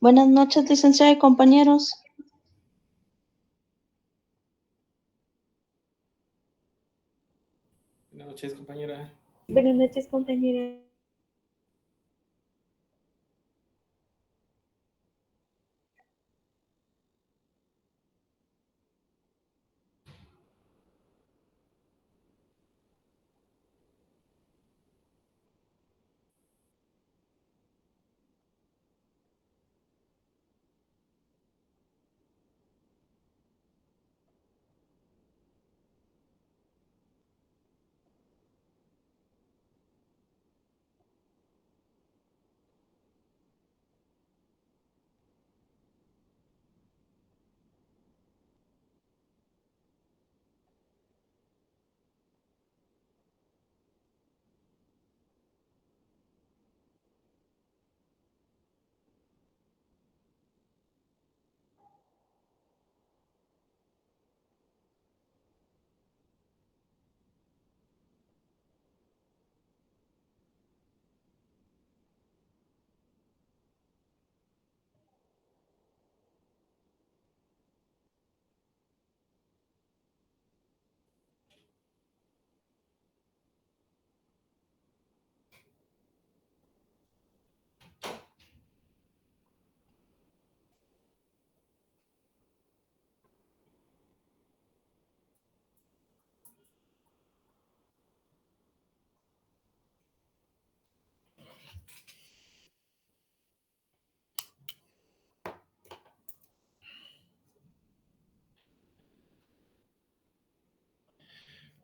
Buenas noches, licenciada y compañeros. Buenas noches, compañera. Buenas noches, compañera.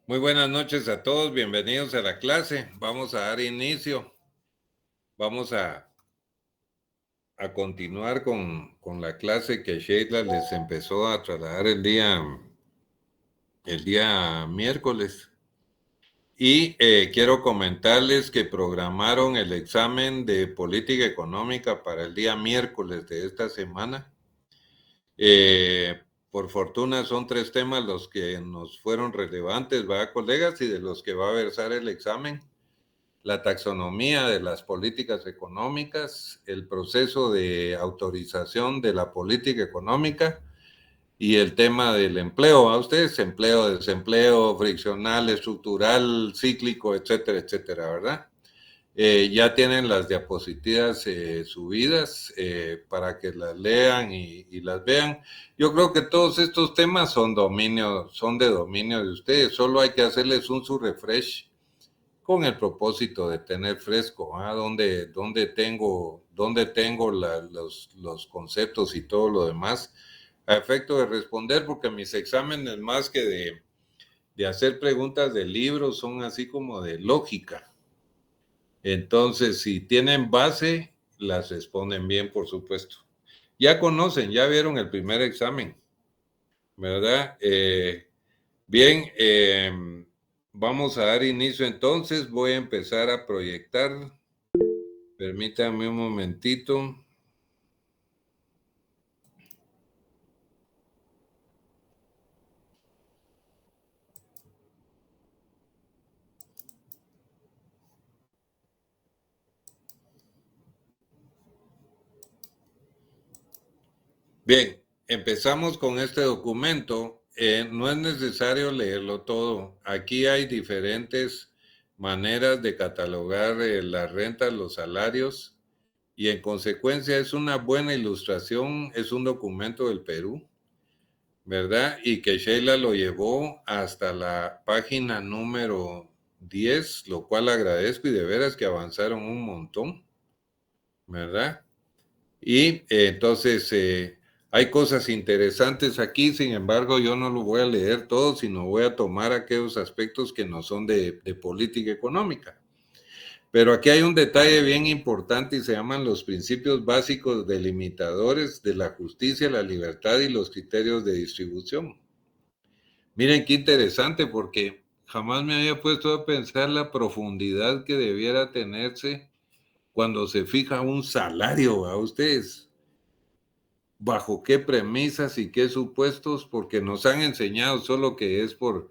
Muy buenas noches a todos, bienvenidos a la clase. Vamos a dar inicio. Vamos a continuar con la clase que Sheila les empezó a trasladar el día miércoles. Y quiero comentarles que programaron el examen de política económica para el día miércoles de esta semana. Por fortuna son 3 temas los que nos fueron relevantes, ¿verdad, colegas? Y de los que va a versar el examen: la taxonomía de las políticas económicas, el proceso de autorización de la política económica y el tema del empleo. ¿A ustedes? Empleo, desempleo, friccional, estructural, cíclico, etcétera, etcétera, ¿verdad? Ya tienen las diapositivas subidas para que las lean y las vean. Yo creo que todos estos temas son de dominio de ustedes. Solo hay que hacerles un su refresh con el propósito de tener fresco, ¿ah? Dónde tengo los conceptos y todo lo demás, a efecto de responder, porque mis exámenes, más que de hacer preguntas de libros, son así como de lógica. Entonces, si tienen base, las responden bien, por supuesto. Ya conocen, ya vieron el primer examen, ¿verdad? Bien, vamos a dar inicio entonces. Voy a empezar a proyectar. Permítanme un momentito. Bien, empezamos con este documento. No es necesario leerlo todo. Aquí hay diferentes maneras de catalogar las rentas, los salarios, y en consecuencia es una buena ilustración, es un documento del Perú, ¿verdad? Y que Sheila lo llevó hasta la página número 10, lo cual agradezco, y de veras que avanzaron un montón, ¿verdad? Y entonces hay cosas interesantes aquí. Sin embargo, yo no lo voy a leer todo, sino voy a tomar aquellos aspectos que no son de política económica. Pero aquí hay un detalle bien importante y se llaman los principios básicos delimitadores de la justicia, la libertad y los criterios de distribución. Miren qué interesante, porque jamás me había puesto a pensar la profundidad que debiera tenerse cuando se fija un salario a ustedes. ¿Bajo qué premisas y qué supuestos? Porque nos han enseñado solo que es por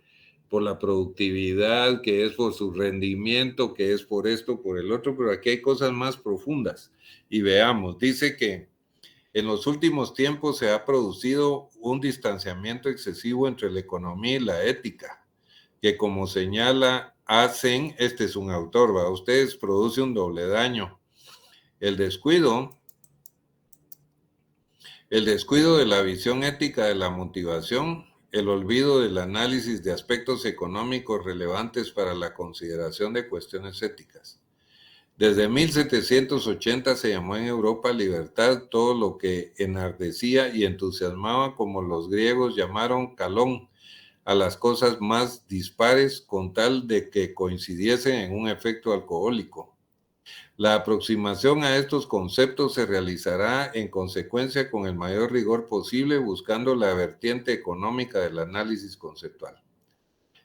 la productividad, que es por su rendimiento, que es por esto, por el otro, pero aquí hay cosas más profundas. Y veamos, dice que En los últimos tiempos se ha producido un distanciamiento excesivo entre la economía y la ética, que como señala Sen, este es un autor, ¿va? Ustedes produce un doble daño. El descuido de la visión ética de la motivación, el olvido del análisis de aspectos económicos relevantes para la consideración de cuestiones éticas. Desde 1780 se llamó en Europa libertad todo lo que enardecía y entusiasmaba, como los griegos llamaron kalón, a las cosas más dispares con tal de que coincidiesen en un efecto alcohólico. La aproximación a estos conceptos se realizará en consecuencia con el mayor rigor posible, buscando la vertiente económica del análisis conceptual.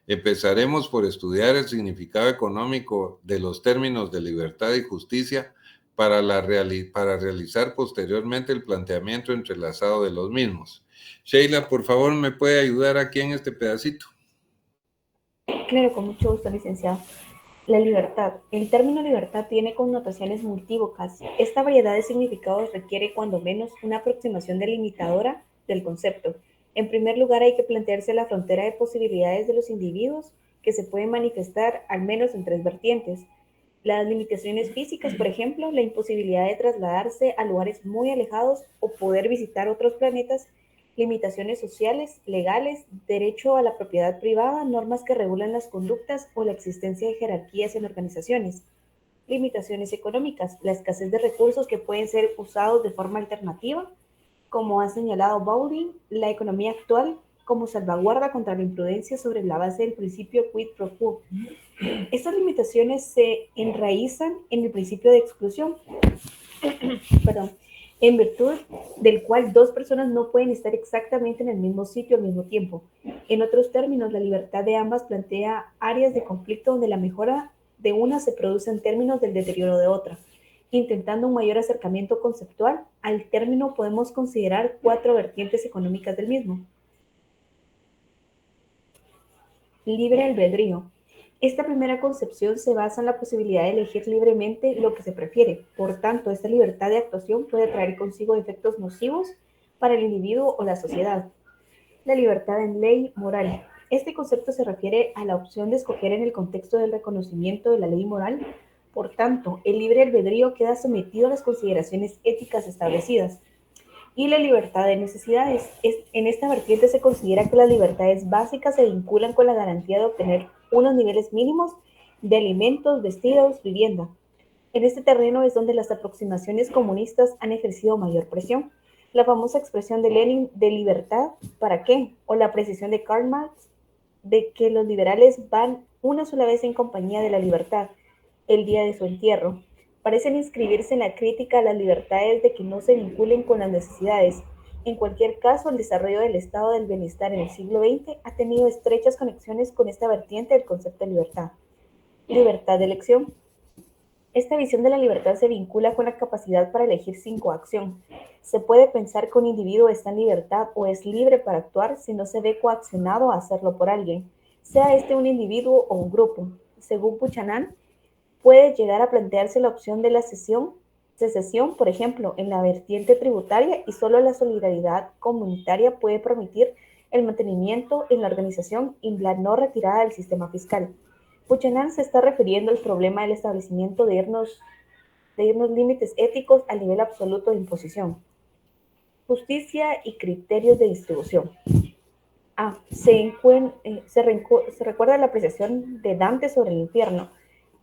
Empezaremos por estudiar el significado económico de los términos de libertad y justicia para realizar posteriormente el planteamiento entrelazado de los mismos. Sheila, por favor, ¿me puede ayudar aquí en este pedacito? Claro, con mucho gusto, licenciado. La libertad. El término libertad tiene connotaciones multívocas. Esta variedad de significados requiere cuando menos una aproximación delimitadora del concepto. En primer lugar, hay que plantearse la frontera de posibilidades de los individuos, que se pueden manifestar al menos en tres vertientes. Las limitaciones físicas, por ejemplo, la imposibilidad de trasladarse a lugares muy alejados o poder visitar otros planetas; limitaciones sociales, legales, derecho a la propiedad privada, normas que regulan las conductas o la existencia de jerarquías en organizaciones; limitaciones económicas, la escasez de recursos que pueden ser usados de forma alternativa, como ha señalado Bowling, la economía actual como salvaguarda contra la imprudencia sobre la base del principio quid pro quo. Estas limitaciones se enraizan en el principio de exclusión, en virtud del cual dos personas no pueden estar exactamente en el mismo sitio al mismo tiempo. En otros términos, la libertad de ambas plantea áreas de conflicto donde la mejora de una se produce en términos del deterioro de otra. Intentando un mayor acercamiento conceptual al término, podemos considerar cuatro vertientes económicas del mismo. Libre albedrío. Esta primera concepción se basa en la posibilidad de elegir libremente lo que se prefiere. Por tanto, esta libertad de actuación puede traer consigo efectos nocivos para el individuo o la sociedad. La libertad en ley moral. Este concepto se refiere a la opción de escoger en el contexto del reconocimiento de la ley moral. Por tanto, el libre albedrío queda sometido a las consideraciones éticas establecidas. Y la libertad de necesidades. En esta vertiente se considera que las libertades básicas se vinculan con la garantía de obtener unos niveles mínimos de alimentos, vestidos, vivienda. En este terreno es donde las aproximaciones comunistas han ejercido mayor presión. La famosa expresión de Lenin de libertad, ¿para qué? O la precisión de Karl Marx de que los liberales van una sola vez en compañía de la libertad, el día de su entierro, parecen inscribirse en la crítica a las libertades de que no se vinculen con las necesidades. En cualquier caso, el desarrollo del estado del bienestar en el siglo XX ha tenido estrechas conexiones con esta vertiente del concepto de libertad. Libertad de elección. Esta visión de la libertad se vincula con la capacidad para elegir sin coacción. Se puede pensar que un individuo está en libertad o es libre para actuar si no se ve coaccionado a hacerlo por alguien, sea este un individuo o un grupo. Según Buchanan, puede llegar a plantearse la opción de la secesión, por ejemplo, en la vertiente tributaria, y solo la solidaridad comunitaria puede permitir el mantenimiento en la organización y la no retirada del sistema fiscal. Buchanan se está refiriendo al problema del establecimiento de irnos límites éticos al nivel absoluto de imposición. Justicia y criterios de distribución. Se recuerda la apreciación de Dante sobre el infierno: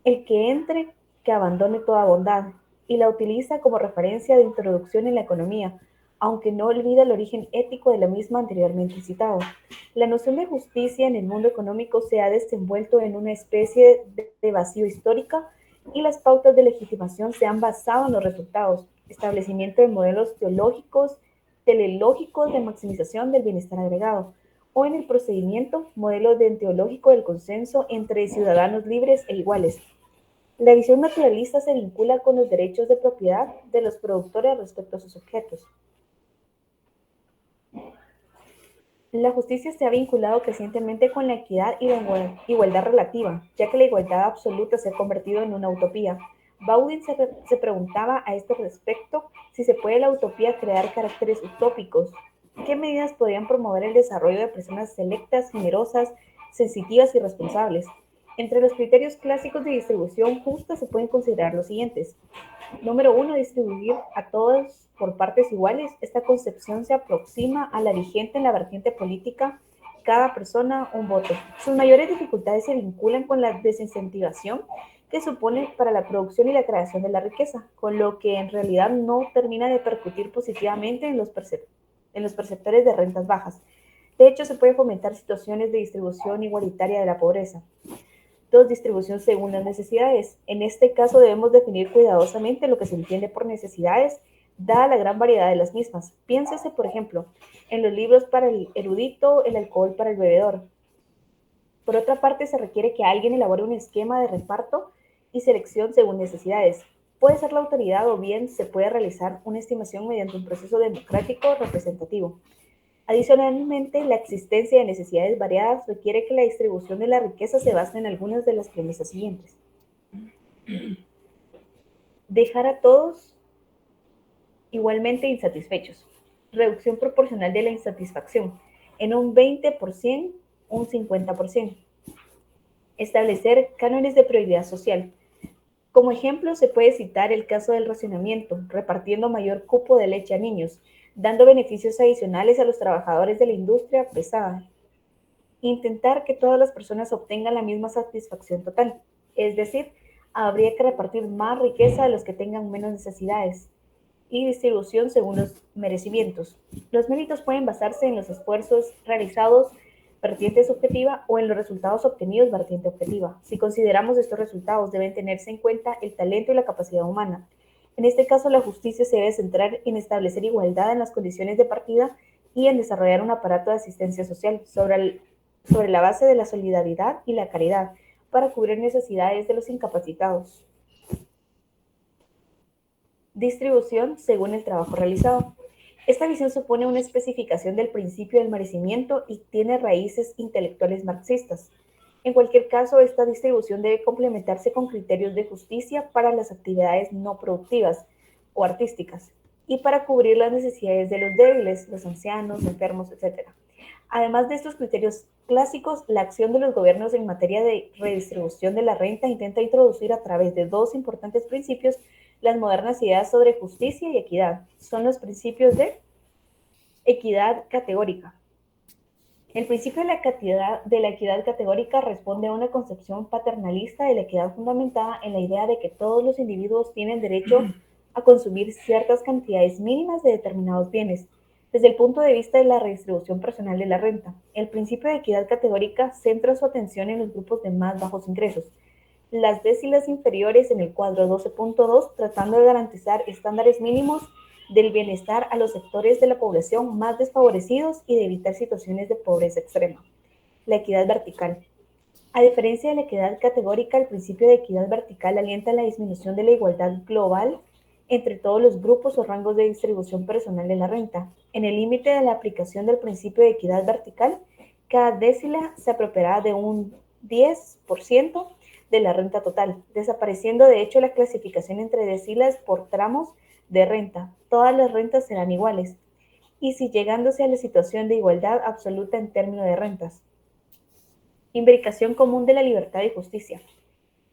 el que entre, que abandone toda bondad, y la utiliza como referencia de introducción en la economía, aunque no olvida el origen ético de la misma anteriormente citado. La noción de justicia en el mundo económico se ha desenvuelto en una especie de vacío histórico, y las pautas de legitimación se han basado en los resultados, establecimiento de modelos teleológicos de maximización del bienestar agregado, o en el procedimiento, modelo deontológico del consenso entre ciudadanos libres e iguales. La visión naturalista se vincula con los derechos de propiedad de los productores respecto a sus objetos. La justicia se ha vinculado crecientemente con la equidad y la igualdad relativa, ya que la igualdad absoluta se ha convertido en una utopía. Baudin se preguntaba a este respecto si se puede la utopía crear caracteres utópicos. ¿Qué medidas podrían promover el desarrollo de personas selectas, generosas, sensitivas y responsables? Entre los criterios clásicos de distribución justa se pueden considerar los siguientes. Número 1, distribuir a todos por partes iguales. Esta concepción se aproxima a la vigente en la vertiente política, cada persona un voto. Sus mayores dificultades se vinculan con la desincentivación que supone para la producción y la creación de la riqueza, con lo que en realidad no termina de percutir positivamente en los perceptores de rentas bajas. De hecho, se puede fomentar situaciones de distribución igualitaria de la pobreza. 2, distribución según las necesidades. En este caso debemos definir cuidadosamente lo que se entiende por necesidades, dada la gran variedad de las mismas. Piénsese, por ejemplo, en los libros para el erudito, el alcohol para el bebedor. Por otra parte, se requiere que alguien elabore un esquema de reparto y selección según necesidades. Puede ser la autoridad o bien se puede realizar una estimación mediante un proceso democrático representativo. Adicionalmente, la existencia de necesidades variadas requiere que la distribución de la riqueza se base en algunas de las premisas siguientes. Dejar a todos igualmente insatisfechos. Reducción proporcional de la insatisfacción en un 20%, un 50%. Establecer cánones de prioridad social. Como ejemplo, se puede citar el caso del racionamiento, repartiendo mayor cupo de leche a niños, dando beneficios adicionales a los trabajadores de la industria pesada. Intentar que todas las personas obtengan la misma satisfacción total, es decir, habría que repartir más riqueza a los que tengan menos necesidades. Y distribución según los merecimientos. Los méritos pueden basarse en los esfuerzos realizados vertiente subjetiva o en los resultados obtenidos vertiente objetiva. Si consideramos estos resultados, deben tenerse en cuenta el talento y la capacidad humana. En este caso, la justicia se debe centrar en establecer igualdad en las condiciones de partida y en desarrollar un aparato de asistencia social sobre la base de la solidaridad y la caridad para cubrir necesidades de los incapacitados. Distribución según el trabajo realizado. Esta visión supone una especificación del principio del merecimiento y tiene raíces intelectuales marxistas. En cualquier caso, esta distribución debe complementarse con criterios de justicia para las actividades no productivas o artísticas y para cubrir las necesidades de los débiles, los ancianos, enfermos, etc. Además de estos criterios clásicos, la acción de los gobiernos en materia de redistribución de la renta intenta introducir a través de dos importantes principios las modernas ideas sobre justicia y equidad. Son los principios de equidad categórica. El principio de la equidad categórica responde a una concepción paternalista de la equidad fundamentada en la idea de que todos los individuos tienen derecho a consumir ciertas cantidades mínimas de determinados bienes, desde el punto de vista de la redistribución personal de la renta. El principio de equidad categórica centra su atención en los grupos de más bajos ingresos, las décilas inferiores en el cuadro 12.2, tratando de garantizar estándares mínimos del bienestar a los sectores de la población más desfavorecidos y de evitar situaciones de pobreza extrema. La equidad vertical. A diferencia de la equidad categórica, el principio de equidad vertical alienta la disminución de la igualdad global entre todos los grupos o rangos de distribución personal de la renta. En el límite de la aplicación del principio de equidad vertical, cada décila se apropiará de un 10% de la renta total, desapareciendo de hecho la clasificación entre décilas por tramos de renta. Todas las rentas serán iguales, y si llegándose a la situación de igualdad absoluta en términos de rentas. Imbricación común de la libertad y justicia.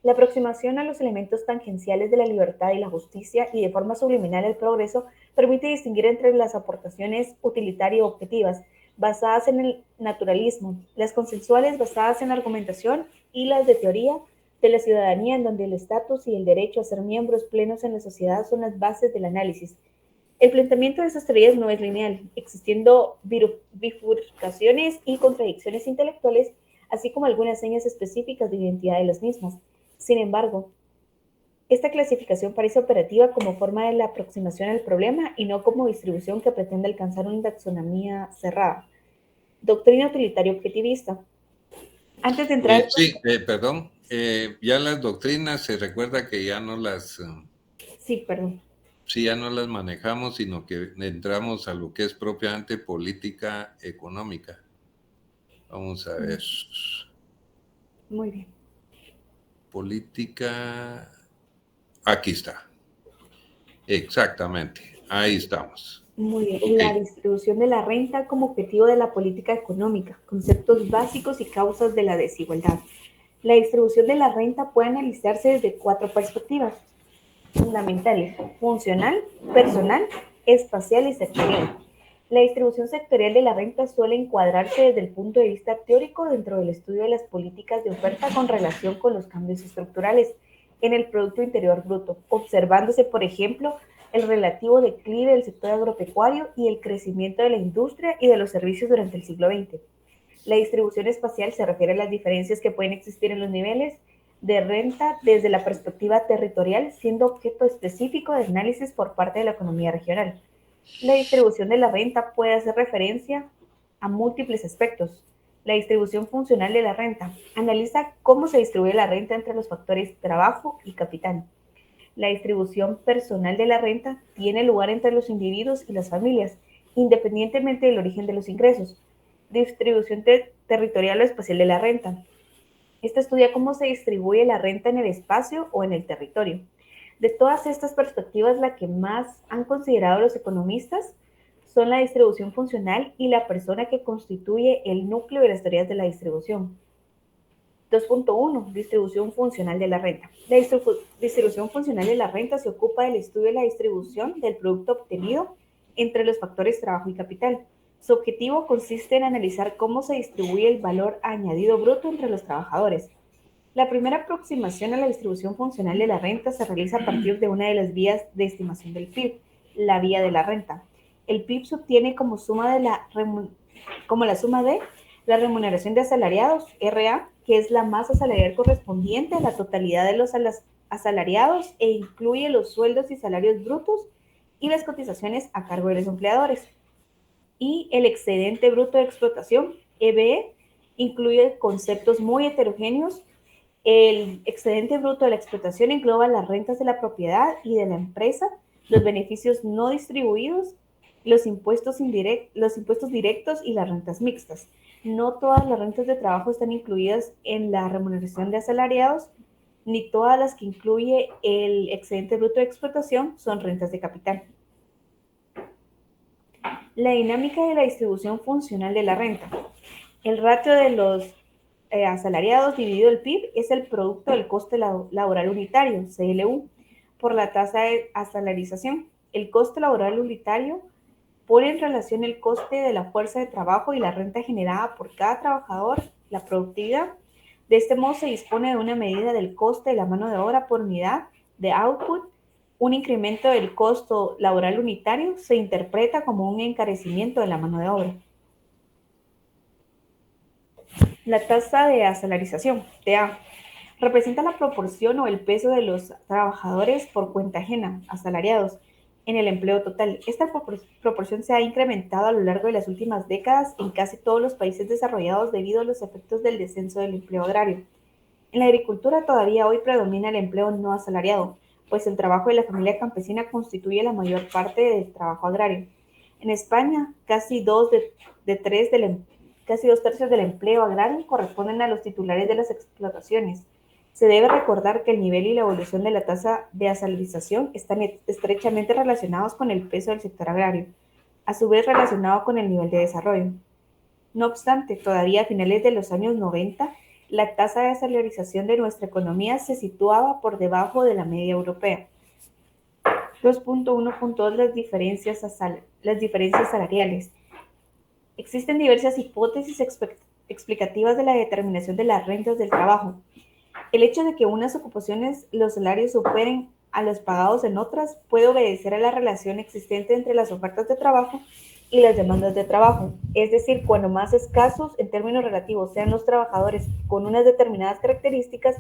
La aproximación a los elementos tangenciales de la libertad y la justicia y de forma subliminal el progreso permite distinguir entre las aportaciones utilitario-objetivas basadas en el naturalismo, las consensuales basadas en la argumentación y las de teoría de la ciudadanía, en donde el estatus y el derecho a ser miembros plenos en la sociedad son las bases del análisis. El planteamiento de esas teorías no es lineal, existiendo bifurcaciones y contradicciones intelectuales, así como algunas señas específicas de identidad de las mismas. Sin embargo, esta clasificación parece operativa como forma de la aproximación al problema y no como distribución que pretende alcanzar una taxonomía cerrada. Doctrina utilitaria objetivista. Antes de entrar... Perdón. Ya las doctrinas se recuerda que ya no las... Sí, perdón. Sí, ya no las manejamos, sino que entramos a lo que es propiamente política económica. Vamos a ver. Muy bien. Política... Aquí está. Exactamente. Ahí estamos. Muy bien. Ok. La distribución de la renta como objetivo de la política económica, conceptos básicos y causas de la desigualdad. La distribución de la renta puede analizarse desde 4 perspectivas fundamentales: funcional, personal, espacial y sectorial. La distribución sectorial de la renta suele encuadrarse desde el punto de vista teórico dentro del estudio de las políticas de oferta con relación con los cambios estructurales en el Producto Interior Bruto, observándose, por ejemplo, el relativo declive del sector agropecuario y el crecimiento de la industria y de los servicios durante el siglo XX. La distribución espacial se refiere a las diferencias que pueden existir en los niveles de renta desde la perspectiva territorial, siendo objeto específico de análisis por parte de la economía regional. La distribución de la renta puede hacer referencia a múltiples aspectos. La distribución funcional de la renta analiza cómo se distribuye la renta entre los factores trabajo y capital. La distribución personal de la renta tiene lugar entre los individuos y las familias, independientemente del origen de los ingresos. Distribución territorial o espacial de la renta. Esta estudia cómo se distribuye la renta en el espacio o en el territorio. De todas estas perspectivas, la que más han considerado los economistas son la distribución funcional y la persona que constituye el núcleo de las teorías de la distribución. 2.1. Distribución funcional de la renta. La distribución funcional de la renta se ocupa del estudio de la distribución del producto obtenido entre los factores trabajo y capital. Su objetivo consiste en analizar cómo se distribuye el valor añadido bruto entre los trabajadores. La primera aproximación a la distribución funcional de la renta se realiza a partir de una de las vías de estimación del PIB, la vía de la renta. El PIB se obtiene como la suma de la remuneración de asalariados, RA, que es la masa salarial correspondiente a la totalidad de los asalariados e incluye los sueldos y salarios brutos y las cotizaciones a cargo de los empleadores. Y el excedente bruto de explotación, EBE, incluye conceptos muy heterogéneos. El excedente bruto de la explotación engloba las rentas de la propiedad y de la empresa, los beneficios no distribuidos, los impuestos directos y las rentas mixtas. No todas las rentas de trabajo están incluidas en la remuneración de asalariados, ni todas las que incluye el excedente bruto de explotación son rentas de capital. La dinámica de la distribución funcional de la renta. El ratio de los asalariados dividido el PIB es el producto del coste laboral unitario, CLU, por la tasa de asalarización. El coste laboral unitario pone en relación el coste de la fuerza de trabajo y la renta generada por cada trabajador, la productividad. De este modo se dispone de una medida del coste de la mano de obra por unidad de output. Un incremento del costo laboral unitario se interpreta como un encarecimiento de la mano de obra. La tasa de asalarización, TA, representa la proporción o el peso de los trabajadores por cuenta ajena, asalariados, en el empleo total. Esta proporción se ha incrementado a lo largo de las últimas décadas en casi todos los países desarrollados debido a los efectos del descenso del empleo agrario. En la agricultura todavía hoy predomina el empleo no asalariado, pues el trabajo de la familia campesina constituye la mayor parte del trabajo agrario. En España, casi dos tercios del empleo agrario corresponden a los titulares de las explotaciones. Se debe recordar que el nivel y la evolución de la tasa de asalarización están estrechamente relacionados con el peso del sector agrario, a su vez relacionado con el nivel de desarrollo. No obstante, todavía a finales de los años 90, la tasa de asalarización de nuestra economía se situaba por debajo de la media europea. 2.1.2 Las diferencias salariales. Existen diversas hipótesis explicativas de la determinación de las rentas del trabajo. El hecho de que en unas ocupaciones los salarios superen a los pagados en otras puede obedecer a la relación existente entre las ofertas de trabajo y las demandas de trabajo. Es decir, cuando más escasos en términos relativos sean los trabajadores con unas determinadas características,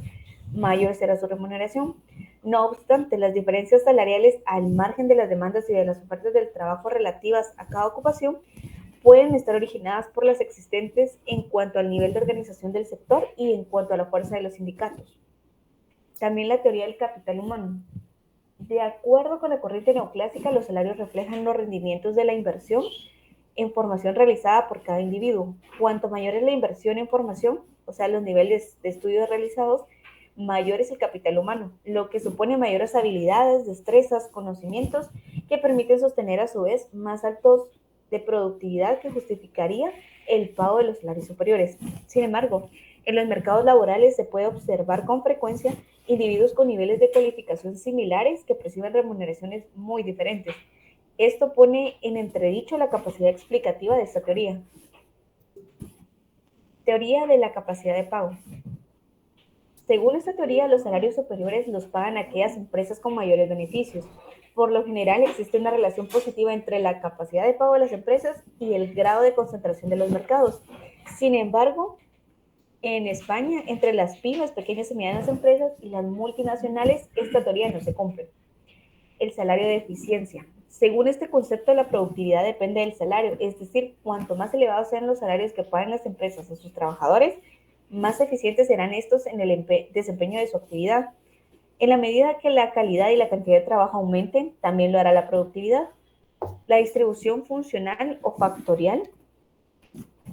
mayor será su remuneración. No obstante, las diferencias salariales al margen de las demandas y de las ofertas del trabajo relativas a cada ocupación pueden estar originadas por las existentes en cuanto al nivel de organización del sector y en cuanto a la fuerza de los sindicatos. También la teoría del capital humano. De acuerdo con la corriente neoclásica, los salarios reflejan los rendimientos de la inversión en formación realizada por cada individuo. Cuanto mayor es la inversión en formación, o sea, los niveles de estudios realizados, mayor es el capital humano, lo que supone mayores habilidades, destrezas, conocimientos que permiten sostener a su vez más altos de productividad que justificaría el pago de los salarios superiores. Sin embargo, en los mercados laborales se puede observar con frecuencia individuos con niveles de cualificación similares que perciben remuneraciones muy diferentes. Esto pone en entredicho la capacidad explicativa de esta teoría. Teoría de la capacidad de pago. Según esta teoría, los salarios superiores los pagan aquellas empresas con mayores beneficios. Por lo general, existe una relación positiva entre la capacidad de pago de las empresas y el grado de concentración de los mercados. Sin embargo, en España, entre las pymes, pequeñas y medianas empresas y las multinacionales, esta teoría no se cumple. El salario de eficiencia. Según este concepto, la productividad depende del salario, es decir, cuanto más elevados sean los salarios que pagan las empresas a sus trabajadores, más eficientes serán estos en el desempeño de su actividad. En la medida que la calidad y la cantidad de trabajo aumenten, también lo hará la productividad. La distribución funcional o factorial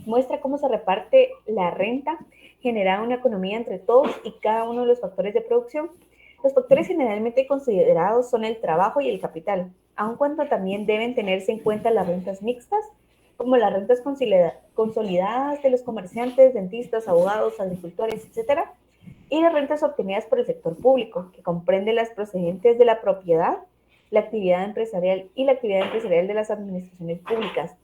muestra cómo se reparte la renta, generando una economía entre todos y cada uno de los factores de producción. Los factores generalmente considerados son el trabajo y el capital, aun cuando también deben tenerse en cuenta las rentas mixtas, como las rentas consolidadas de los comerciantes, dentistas, abogados, agricultores, etc., y las rentas obtenidas por el sector público, que comprende las procedentes de la propiedad, la actividad empresarial y la actividad empresarial de las administraciones públicas,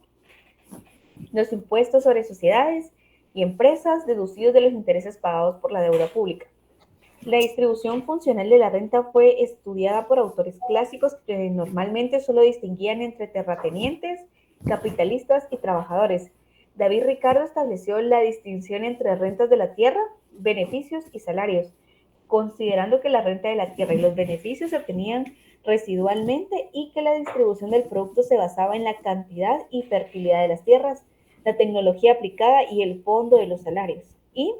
los impuestos sobre sociedades y empresas deducidos de los intereses pagados por la deuda pública. La distribución funcional de la renta fue estudiada por autores clásicos que normalmente solo distinguían entre terratenientes, capitalistas y trabajadores. David Ricardo estableció la distinción entre rentas de la tierra, beneficios y salarios, considerando que la renta de la tierra y los beneficios se obtenían residualmente y que la distribución del producto se basaba en la cantidad y fertilidad de las tierras, la tecnología aplicada y el fondo de los salarios. Y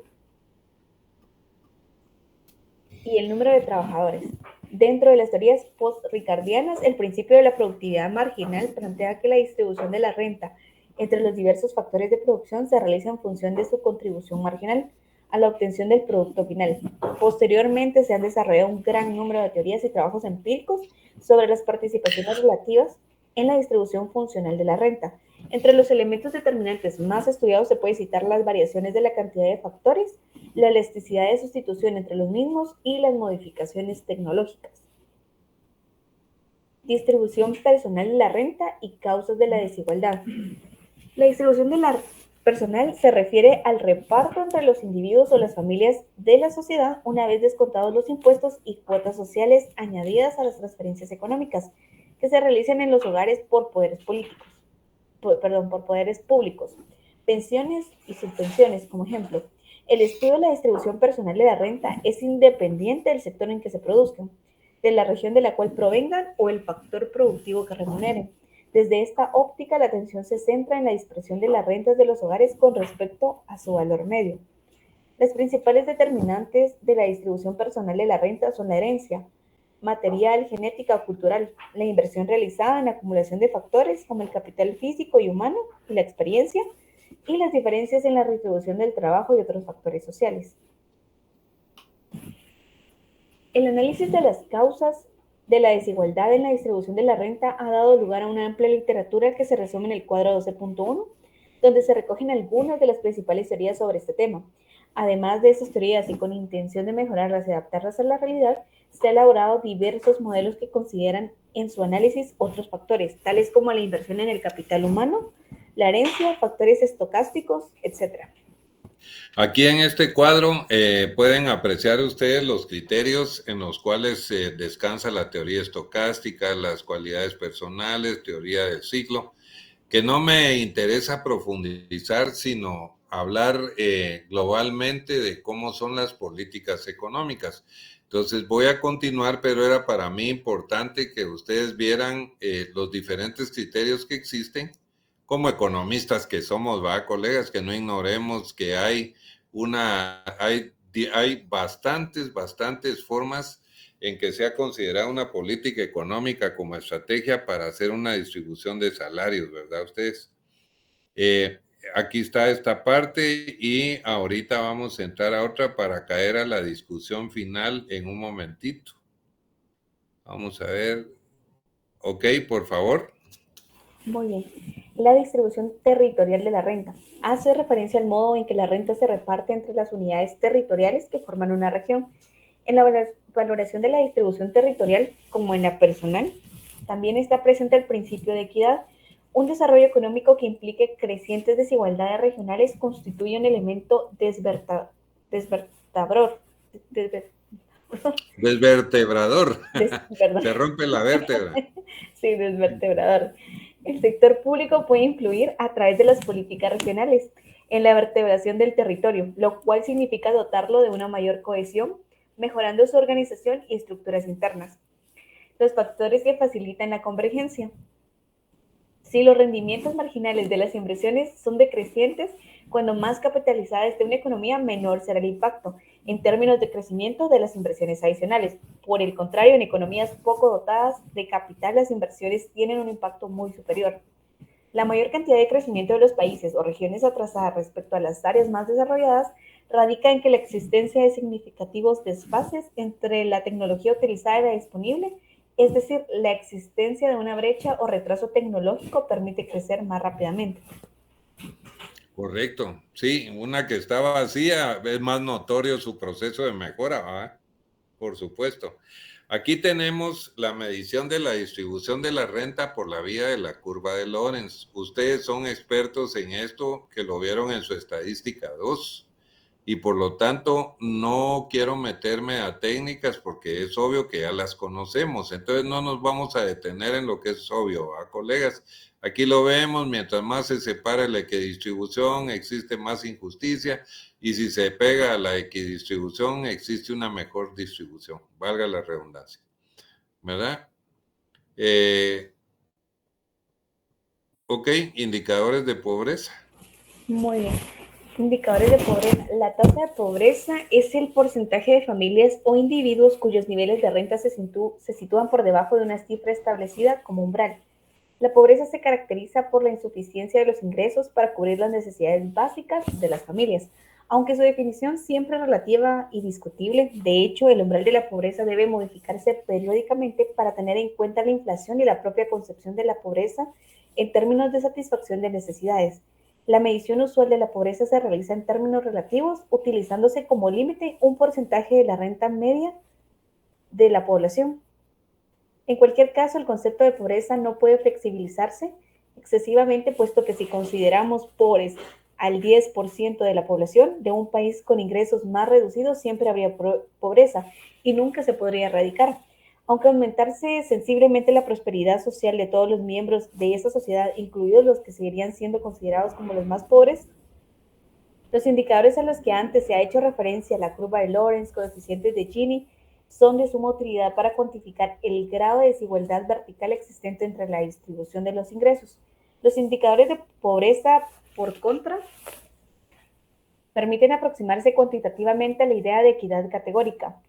el número de trabajadores. Dentro de las teorías post-ricardianas, el principio de la productividad marginal plantea que la distribución de la renta entre los diversos factores de producción se realiza en función de su contribución marginal a la obtención del producto final. Posteriormente se han desarrollado un gran número de teorías y trabajos empíricos sobre las participaciones relativas en la distribución funcional de la renta. Entre los elementos determinantes más estudiados se puede citar las variaciones de la cantidad de factores, la elasticidad de sustitución entre los mismos y las modificaciones tecnológicas. Distribución personal de la renta y causas de la desigualdad. La distribución de la personal se refiere al reparto entre los individuos o las familias de la sociedad una vez descontados los impuestos y cuotas sociales añadidas a las transferencias económicas que se realizan en los hogares por poderes públicos, pensiones y subvenciones, como ejemplo. El estudio de la distribución personal de la renta es independiente del sector en que se produzcan, de la región de la cual provengan o el factor productivo que remuneren. Desde esta óptica, la atención se centra en la dispersión de las rentas de los hogares con respecto a su valor medio. Las principales determinantes de la distribución personal de la renta son la herencia material, genética o cultural, la inversión realizada en la acumulación de factores como el capital físico y humano y la experiencia, y las diferencias en la distribución del trabajo y otros factores sociales. El análisis de las causas de la desigualdad en la distribución de la renta ha dado lugar a una amplia literatura que se resume en el cuadro 12.1, donde se recogen algunas de las principales teorías sobre este tema. Además de estas teorías y con intención de mejorarlas y adaptarlas a la realidad, se han elaborado diversos modelos que consideran en su análisis otros factores, tales como la inversión en el capital humano, la herencia, factores estocásticos, etc. Aquí en este cuadro pueden apreciar ustedes los criterios en los cuales descansa la teoría estocástica, las cualidades personales, teoría del ciclo, que no me interesa profundizar, sino hablar globalmente de cómo son las políticas económicas. Entonces voy a continuar, pero era para mí importante que ustedes vieran los diferentes criterios que existen como economistas que somos, ¿va, colegas? Que no ignoremos que hay bastantes formas en que se ha considerado una política económica como estrategia para hacer una distribución de salarios, ¿verdad ustedes? aquí está esta parte y ahorita vamos a entrar a otra para caer a la discusión final en un momentito. Vamos a ver. Ok, por favor. Muy bien. La distribución territorial de la renta hace referencia al modo en que la renta se reparte entre las unidades territoriales que forman una región. En la valoración de la distribución territorial, como en la personal, también está presente el principio de equidad. Un desarrollo económico que implique crecientes desigualdades regionales constituye un elemento desvertebrador. Desvertebrador. Se rompe la vértebra. Sí, desvertebrador. El sector público puede influir a través de las políticas regionales en la vertebración del territorio, lo cual significa dotarlo de una mayor cohesión, mejorando su organización y estructuras internas. Los factores que facilitan la convergencia. Si los rendimientos marginales de las inversiones son decrecientes, cuando más capitalizada esté una economía, menor será el impacto en términos de crecimiento de las inversiones adicionales. Por el contrario, en economías poco dotadas de capital, las inversiones tienen un impacto muy superior. La mayor cantidad de crecimiento de los países o regiones atrasadas respecto a las áreas más desarrolladas radica en que la existencia de significativos desfases entre la tecnología utilizada y la disponible, es decir, la existencia de una brecha o retraso tecnológico permite crecer más rápidamente. Correcto, sí, una que está vacía es más notorio su proceso de mejora, ¿verdad? Por supuesto. Aquí tenemos la medición de la distribución de la renta por la vía de la curva de Lorenz. Ustedes son expertos en esto, que lo vieron en su estadística 2. Y por lo tanto no quiero meterme a técnicas porque es obvio que ya las conocemos, entonces no nos vamos a detener en lo que es obvio, ¿va, colegas? Aquí lo vemos, mientras más se separa la equidistribución, existe más injusticia, y si se pega a la equidistribución, existe una mejor distribución, valga la redundancia, ¿verdad? Ok, indicadores de pobreza. Muy bien. Indicadores de pobreza. La tasa de pobreza es el porcentaje de familias o individuos cuyos niveles de renta se sitúan por debajo de una cifra establecida como umbral. La pobreza se caracteriza por la insuficiencia de los ingresos para cubrir las necesidades básicas de las familias, aunque su definición siempre es relativa y discutible. De hecho, el umbral de la pobreza debe modificarse periódicamente para tener en cuenta la inflación y la propia concepción de la pobreza en términos de satisfacción de necesidades. La medición usual de la pobreza se realiza en términos relativos, utilizándose como límite un porcentaje de la renta media de la población. En cualquier caso, el concepto de pobreza no puede flexibilizarse excesivamente, puesto que si consideramos pobres al 10% de la población de un país con ingresos más reducidos, siempre habría pobreza y nunca se podría erradicar. Aunque aumentarse sensiblemente la prosperidad social de todos los miembros de esa sociedad, incluidos los que seguirían siendo considerados como los más pobres, los indicadores a los que antes se ha hecho referencia, la curva de Lorenz, coeficientes de Gini, son de suma utilidad para cuantificar el grado de desigualdad vertical existente entre la distribución de los ingresos. Los indicadores de pobreza, por contra, permiten aproximarse cuantitativamente a la idea de equidad categórica.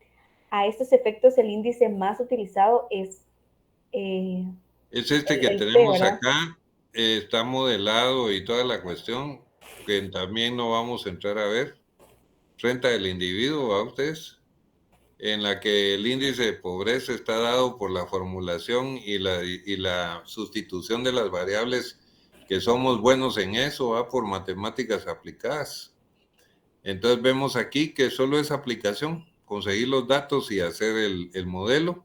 A estos efectos, el índice más utilizado es este que tenemos acá, está modelado y toda la cuestión, que también no vamos a entrar a ver. Renta del individuo, ¿a ustedes? En la que el índice de pobreza está dado por la formulación y la sustitución de las variables, que somos buenos en eso, ¿va? Por matemáticas aplicadas. Entonces vemos aquí que solo es aplicación, conseguir los datos y hacer el modelo.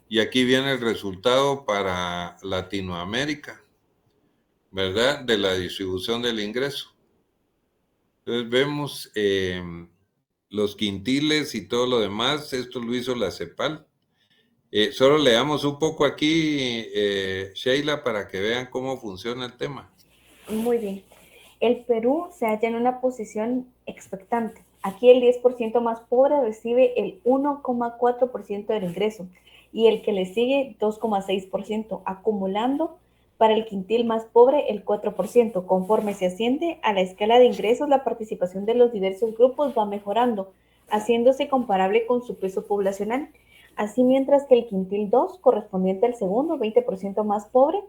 Y aquí viene el resultado para Latinoamérica, ¿verdad? De la distribución del ingreso. Entonces vemos los quintiles y todo lo demás. Esto lo hizo la CEPAL. Solo leamos un poco aquí, Sheila, para que vean cómo funciona el tema. Muy bien. El Perú se halla en una posición expectante. Aquí el 10% más pobre recibe el 1,4% del ingreso y el que le sigue 2,6%, acumulando para el quintil más pobre el 4%. Conforme se asciende a la escala de ingresos, la participación de los diversos grupos va mejorando, haciéndose comparable con su peso poblacional. Así, mientras que el quintil 2, correspondiente al segundo, 20% más pobre,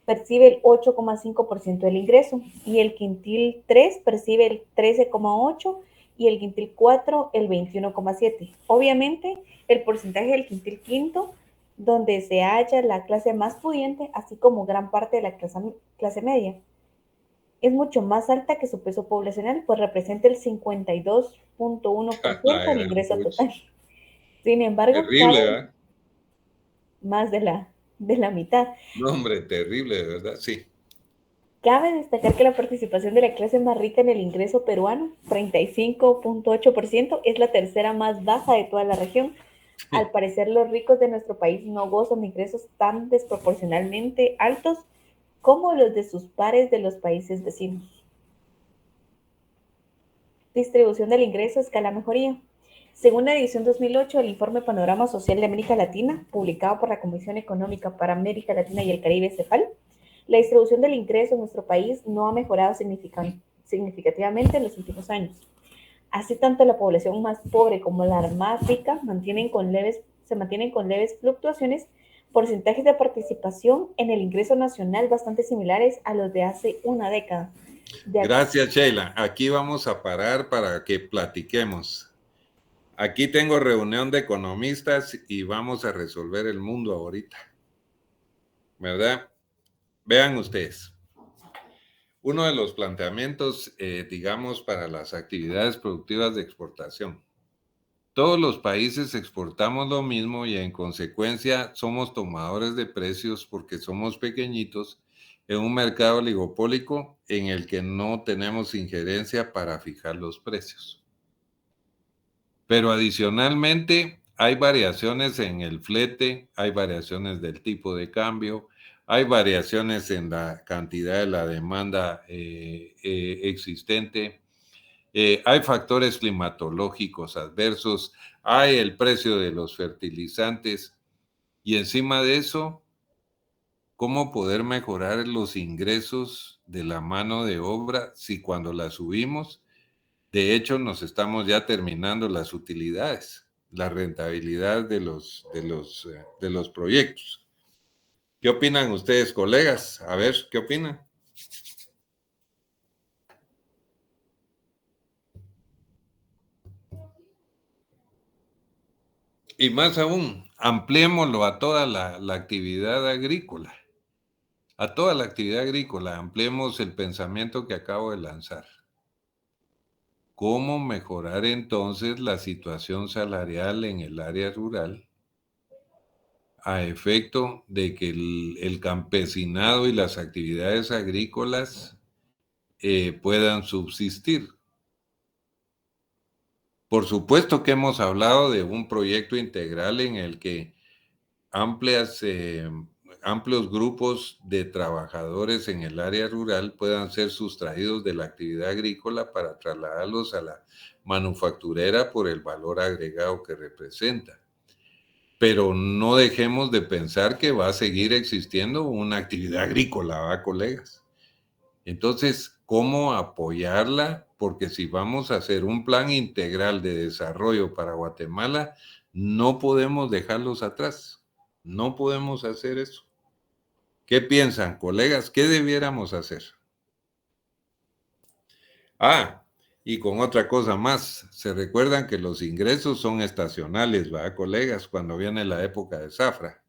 percibe el 8,5% del ingreso y el quintil 3 percibe el 13,8% y el quintil 4 el 21,7%. Obviamente, el porcentaje del quintil quinto, donde se halla la clase más pudiente, así como gran parte de la clase media, es mucho más alta que su peso poblacional, pues representa el 52,1% La del gran ingreso pucha. total. Sin embargo, Terrible, cabe ¿verdad? más de la mitad. No, hombre, terrible, de verdad, sí. Cabe destacar que la participación de la clase más rica en el ingreso peruano, 35,8%, es la tercera más baja de toda la región. Al parecer, los ricos de nuestro país no gozan de ingresos tan desproporcionalmente altos como los de sus pares de los países vecinos. Distribución del ingreso a escala mejoría. Según la edición 2008 del Informe Panorama Social de América Latina, publicado por la Comisión Económica para América Latina y el Caribe, CEPAL, la distribución del ingreso en nuestro país no ha mejorado significativamente en los últimos años. Así, tanto la población más pobre como la más rica se mantienen con leves fluctuaciones, porcentajes de participación en el ingreso nacional bastante similares a los de hace una década. Gracias, Sheila. Aquí vamos a parar para que platiquemos. Aquí tengo reunión de economistas y vamos a resolver el mundo ahorita, ¿verdad? Vean ustedes. Uno de los planteamientos, digamos, para las actividades productivas de exportación. Todos los países exportamos lo mismo y en consecuencia somos tomadores de precios porque somos pequeñitos en un mercado oligopólico en el que no tenemos injerencia para fijar los precios. Pero adicionalmente hay variaciones en el flete, hay variaciones del tipo de cambio, hay variaciones en la cantidad de la demanda existente. Hay factores climatológicos adversos, hay el precio de los fertilizantes y encima de eso, ¿cómo poder mejorar los ingresos de la mano de obra si cuando la subimos, de hecho nos estamos ya terminando las utilidades, la rentabilidad de los proyectos? ¿Qué opinan ustedes, colegas? A ver, ¿qué opinan? Y más aún, ampliémoslo a toda la actividad agrícola. A toda la actividad agrícola, ampliemos el pensamiento que acabo de lanzar. ¿Cómo mejorar entonces la situación salarial en el área rural a efecto de que el campesinado y las actividades agrícolas puedan subsistir? Por supuesto que hemos hablado de un proyecto integral en el que amplios grupos de trabajadores en el área rural puedan ser sustraídos de la actividad agrícola para trasladarlos a la manufacturera por el valor agregado que representa. Pero no dejemos de pensar que va a seguir existiendo una actividad agrícola, ¿va, colegas? Entonces, ¿cómo apoyarla? Porque si vamos a hacer un plan integral de desarrollo para Guatemala, no podemos dejarlos atrás. No podemos hacer eso. ¿Qué piensan, colegas? ¿Qué debiéramos hacer? Ah, y con otra cosa más, se recuerdan que los ingresos son estacionales, ¿verdad, colegas? Cuando viene la época de zafra.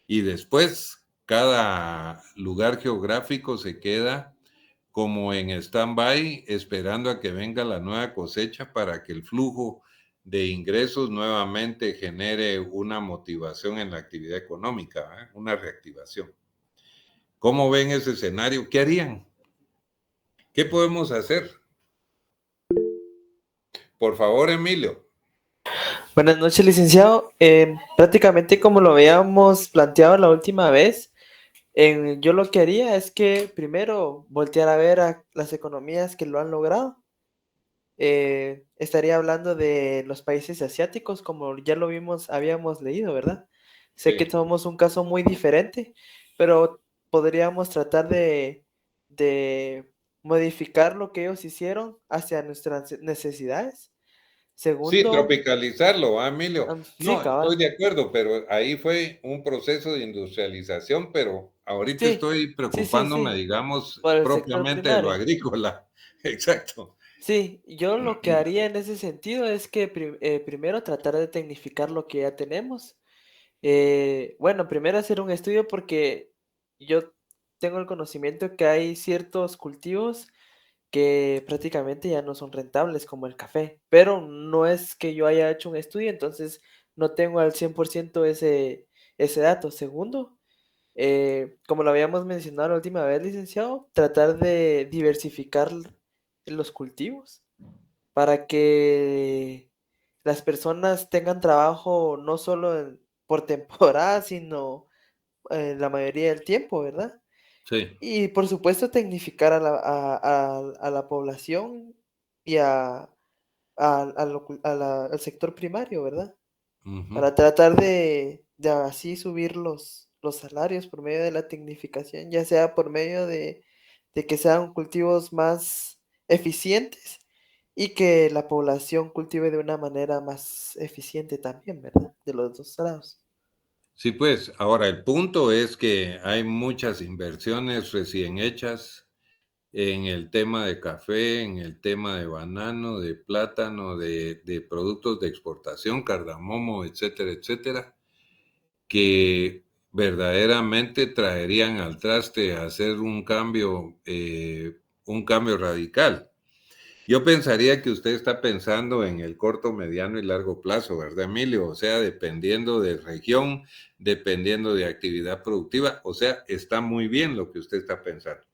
Y después, cada lugar geográfico se queda como en stand-by, esperando a que venga la nueva cosecha para que el flujo de ingresos nuevamente genere una motivación en la actividad económica, ¿eh? Una reactivación. ¿Cómo ven ese escenario? ¿Qué harían? ¿Qué podemos hacer? Por favor, Emilio. Buenas noches, licenciado. Prácticamente como lo habíamos planteado la última vez, yo lo que haría es que primero voltear a ver a las economías que lo han logrado. Estaría hablando de los países asiáticos, como ya lo habíamos leído, ¿verdad? Sé que Sí. somos un caso muy diferente, pero podríamos tratar de modificar lo que ellos hicieron hacia nuestras necesidades. Sí, Segundo, tropicalizarlo, Emilio. sí, No, estoy cabal. de acuerdo, pero ahí fue un proceso de industrialización, pero ahorita Sí, estoy sí, sí, preocupándome, sí. digamos, Por el sector propiamente de lo primario. agrícola. Exacto. Sí, yo lo que haría en ese sentido es que primero tratar de tecnificar lo que ya tenemos. Bueno, primero hacer un estudio porque yo tengo el conocimiento que hay ciertos cultivos que prácticamente ya no son rentables como el café, pero no es que yo haya hecho un estudio, entonces no tengo al 100% ese dato. Segundo, como lo habíamos mencionado la última vez, licenciado, tratar de diversificar los cultivos para que las personas tengan trabajo no solo por temporada, sino la mayoría del tiempo, ¿verdad? Sí. Y por supuesto tecnificar a la población y al sector primario, ¿verdad? Ujú. Para tratar de así subir los salarios por medio de la tecnificación, ya sea por medio de que sean cultivos más eficientes y que la población cultive de una manera más eficiente también, ¿verdad? De los dos lados. Sí, pues ahora el punto es que hay muchas inversiones recién hechas en el tema de café, en el tema de banano, de plátano, de productos de exportación, cardamomo, etcétera, etcétera, que verdaderamente traerían al traste a hacer un cambio radical. Yo pensaría que usted está pensando en el corto, mediano y largo plazo, ¿verdad, Emilio? O sea, dependiendo de región, dependiendo de actividad productiva, o sea, está muy bien lo que usted está pensando,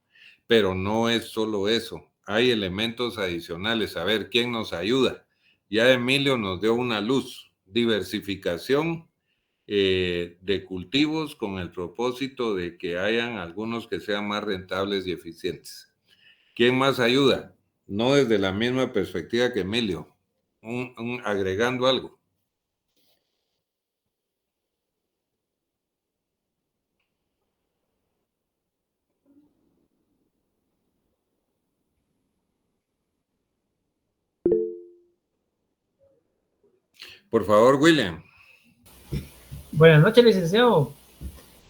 pero no es solo eso, hay elementos adicionales. A ver, ¿quién nos ayuda? Ya Emilio nos dio una luz, diversificación de cultivos con el propósito de que hayan algunos que sean más rentables y eficientes. ¿Quién más ayuda? No desde la misma perspectiva que Emilio, agregando algo. Por favor, William. Buenas noches, licenciado.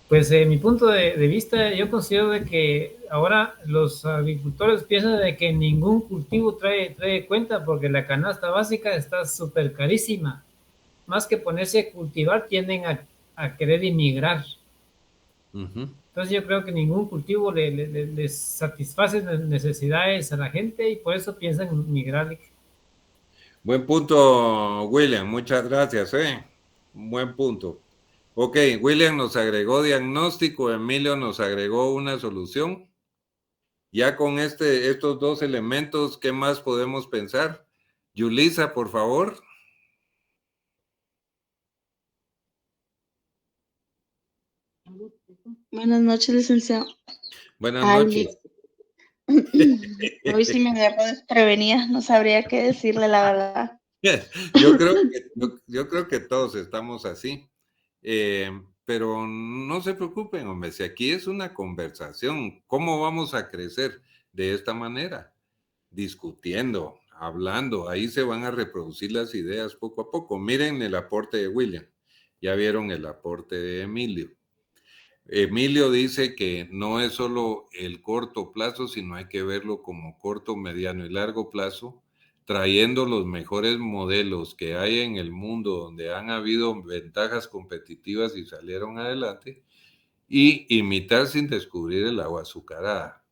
Pues mi punto de vista, yo considero de que ahora los agricultores piensan de que ningún cultivo trae cuenta porque la canasta básica está súper carísima. Más que ponerse a cultivar, tienden a querer inmigrar. Ujú. Entonces yo creo que ningún cultivo les satisface las necesidades a la gente y por eso piensan en migrar. Buen punto, William. Muchas gracias, ¿eh? Buen punto. Ok, William nos agregó diagnóstico, Emilio nos agregó una solución. Ya con estos dos elementos, ¿qué más podemos pensar? Yulisa, por favor. Buenas noches, licenciado. Buenas Ay, noches. hoy sí me agarró desprevenida, no sabría qué decirle, la verdad. Yo creo que todos estamos así. Pero no se preocupen, hombre, si aquí es una conversación, ¿cómo vamos a crecer de esta manera? Discutiendo, hablando, ahí se van a reproducir las ideas poco a poco. Miren el aporte de William, ya vieron el aporte de Emilio. Emilio dice que no es solo el corto plazo, sino hay que verlo como corto, mediano y largo plazo, trayendo los mejores modelos que hay en el mundo donde han habido ventajas competitivas y salieron adelante, y imitar sin descubrir el agua azucarada.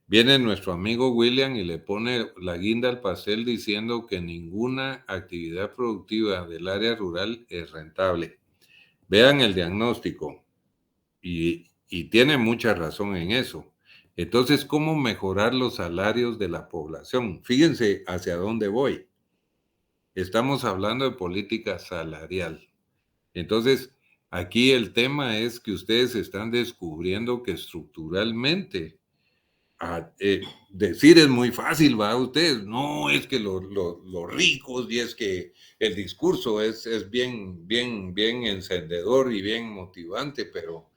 Viene nuestro amigo William y le pone la guinda al pastel diciendo que ninguna actividad productiva del área rural es rentable. Vean el diagnóstico. Y tiene mucha razón en eso. Entonces, ¿cómo mejorar los salarios de la población? Fíjense hacia dónde voy. Estamos hablando de política salarial. Entonces, aquí el tema es que ustedes están descubriendo que estructuralmente, decir es muy fácil, ¿va? Ustedes, no, es que los ricos y es que el discurso es bien encendedor y bien motivante, pero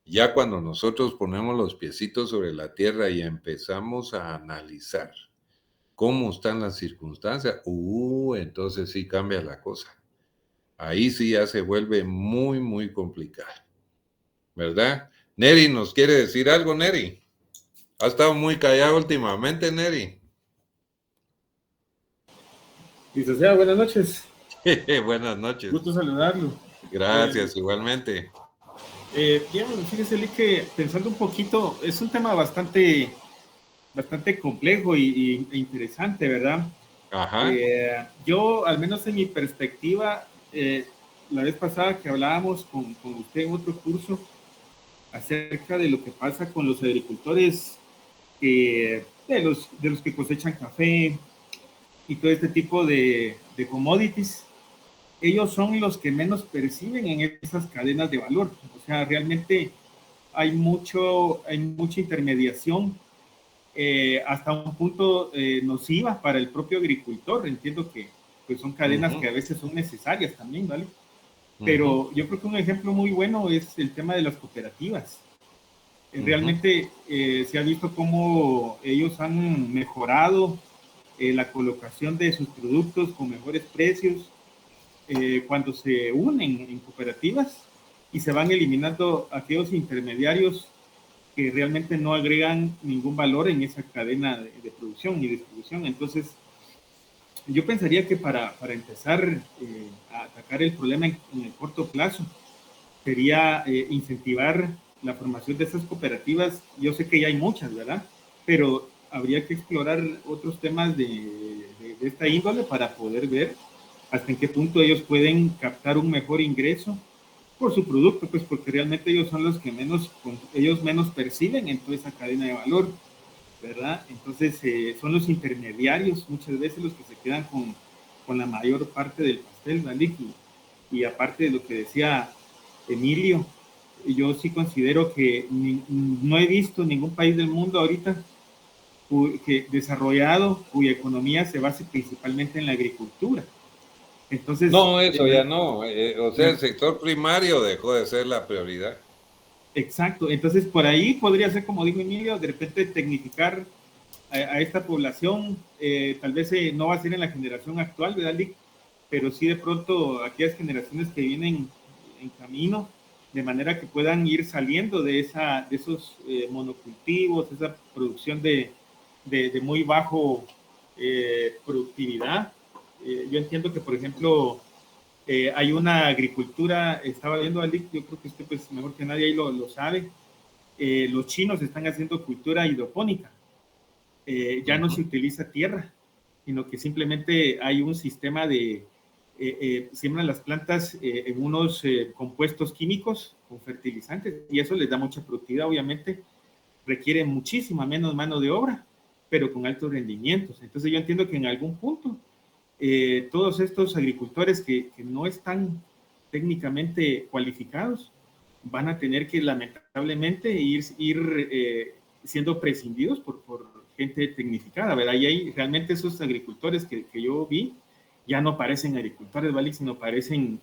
ya cuando nosotros ponemos los piecitos sobre la tierra y empezamos a analizar cómo están las circunstancias, entonces sí cambia la cosa. Ahí sí ya se vuelve muy, muy complicado, ¿verdad? Neri, ¿nos quiere decir algo, Neri? Ha estado muy callado últimamente, Neri. Licenciado, buenas noches. Buenas noches. Gusto saludarlo. Gracias, igualmente. Bien, fíjese, Lee, que pensando un poquito, es un tema bastante complejo e interesante, ¿verdad? Ajá. Yo, al menos en mi perspectiva, la vez pasada que hablábamos con usted en otro curso acerca de lo que pasa con los agricultores, de los que cosechan café y todo este tipo de commodities, ellos son los que menos perciben en esas cadenas de valor. O sea, realmente hay mucha intermediación, hasta un punto nociva para el propio agricultor. Entiendo que pues, son cadenas que a veces son necesarias también, ¿vale? Pero yo creo que un ejemplo muy bueno es el tema de las cooperativas. Realmente se ha visto cómo ellos han mejorado la colocación de sus productos con mejores precios, cuando se unen en cooperativas y se van eliminando aquellos intermediarios que realmente no agregan ningún valor en esa cadena de producción y distribución. Entonces, yo pensaría que para empezar a atacar el problema en el corto plazo, sería incentivar la formación de esas cooperativas. Yo sé que ya hay muchas, ¿verdad? Pero habría que explorar otros temas de esta índole para poder ver hasta en qué punto ellos pueden captar un mejor ingreso por su producto, pues porque realmente ellos son los que ellos menos perciben en toda esa cadena de valor, ¿verdad? Entonces son los intermediarios muchas veces los que se quedan con la mayor parte del pastel, ¿vale? Y aparte de lo que decía Emilio, yo sí considero que no he visto ningún país del mundo ahorita desarrollado cuya economía se base principalmente en la agricultura. Entonces, no, eso ya no. O sea, el sector primario dejó de ser la prioridad. Exacto. Entonces, por ahí podría ser, como dijo Emilio, de repente tecnificar a esta población. Tal vez no va a ser en la generación actual, ¿verdad, Lick? Pero sí de pronto aquellas generaciones que vienen en camino, de manera que puedan ir saliendo de esos monocultivos, esa producción de muy bajo productividad. Yo entiendo que, por ejemplo, hay una agricultura, estaba viendo, Alic, yo creo que usted pues mejor que nadie ahí lo sabe, los chinos están haciendo cultura hidropónica. Ya no se utiliza tierra, sino que simplemente hay un sistema de siembran las plantas en unos compuestos químicos con fertilizantes, y eso les da mucha productividad. Obviamente requiere muchísima menos mano de obra, pero con altos rendimientos. Entonces yo entiendo que en algún punto todos estos agricultores que no están técnicamente cualificados van a tener que lamentablemente ir siendo prescindidos por gente tecnificada, ¿verdad? Y hay realmente esos agricultores que yo vi ya no parecen agricultores, ¿vale? Sino parecen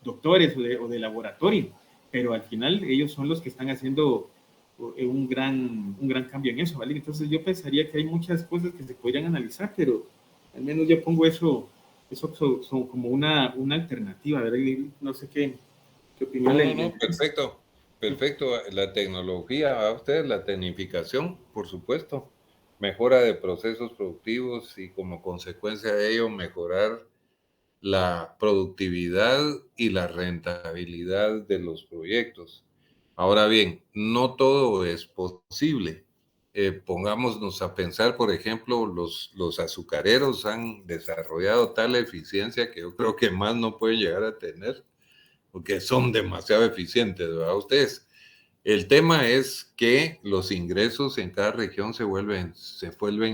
doctores o de laboratorio, pero al final ellos son los que están haciendo un gran cambio en eso, ¿vale? Entonces yo pensaría que hay muchas cosas que se podrían analizar, pero al menos yo pongo eso son como una alternativa, ¿verdad? No sé qué opinión No, perfecto. La tecnología, a ustedes, la tecnificación, por supuesto, mejora de procesos productivos y como consecuencia de ello mejorar la productividad y la rentabilidad de los proyectos. Ahora bien, no todo es posible. Pongámonos a pensar, por ejemplo, los azucareros han desarrollado tal eficiencia que yo creo que más no pueden llegar a tener, porque son demasiado eficientes, ¿verdad? Ustedes. El tema es que los ingresos en cada región se vuelven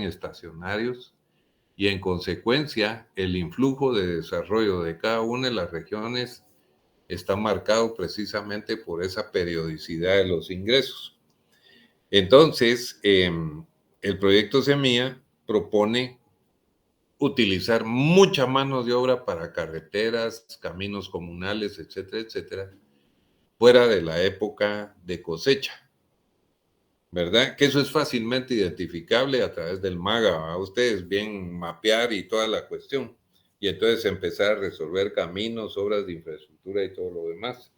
estacionarios y en consecuencia el influjo de desarrollo de cada una de las regiones está marcado precisamente por esa periodicidad de los ingresos. Entonces, el proyecto Semilla propone utilizar mucha mano de obra para carreteras, caminos comunales, etcétera, etcétera, fuera de la época de cosecha. ¿verdad? Que eso es fácilmente identificable a través del MAGA, a ustedes bien mapear y toda la cuestión. Y entonces empezar a resolver caminos, obras de infraestructura y todo lo demás.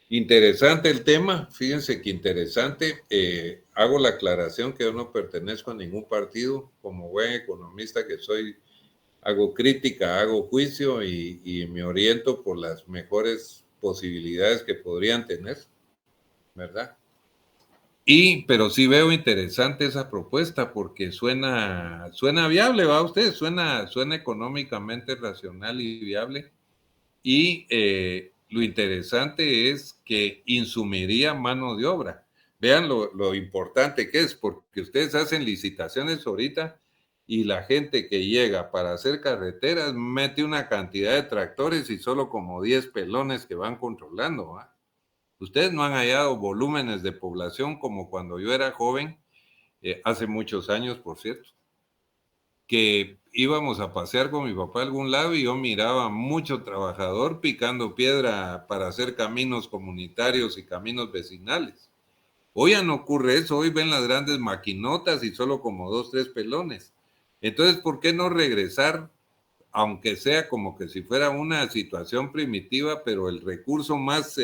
Interesante el tema, fíjense que interesante. Hago la aclaración que yo no pertenezco a ningún partido, como buen economista que soy, hago crítica, hago juicio y me oriento por las mejores posibilidades que podrían tener, ¿verdad? Pero sí veo interesante esa propuesta porque suena viable, ¿va usted? Suena económicamente racional y viable. Y lo interesante es que insumiría mano de obra. Vean lo importante que es, porque ustedes hacen licitaciones ahorita y la gente que llega para hacer carreteras mete una cantidad de tractores y solo como 10 pelones que van controlando, ¿va? Ustedes no han hallado volúmenes de población como cuando yo era joven, hace muchos años, por cierto, que íbamos a pasear con mi papá a algún lado y yo miraba mucho trabajador picando piedra para hacer caminos comunitarios y caminos vecinales. Hoy ya no ocurre eso, hoy ven las grandes maquinotas y solo como 2, 3 pelones. Entonces, ¿por qué no regresar, aunque sea como que si fuera una situación primitiva, pero el recurso más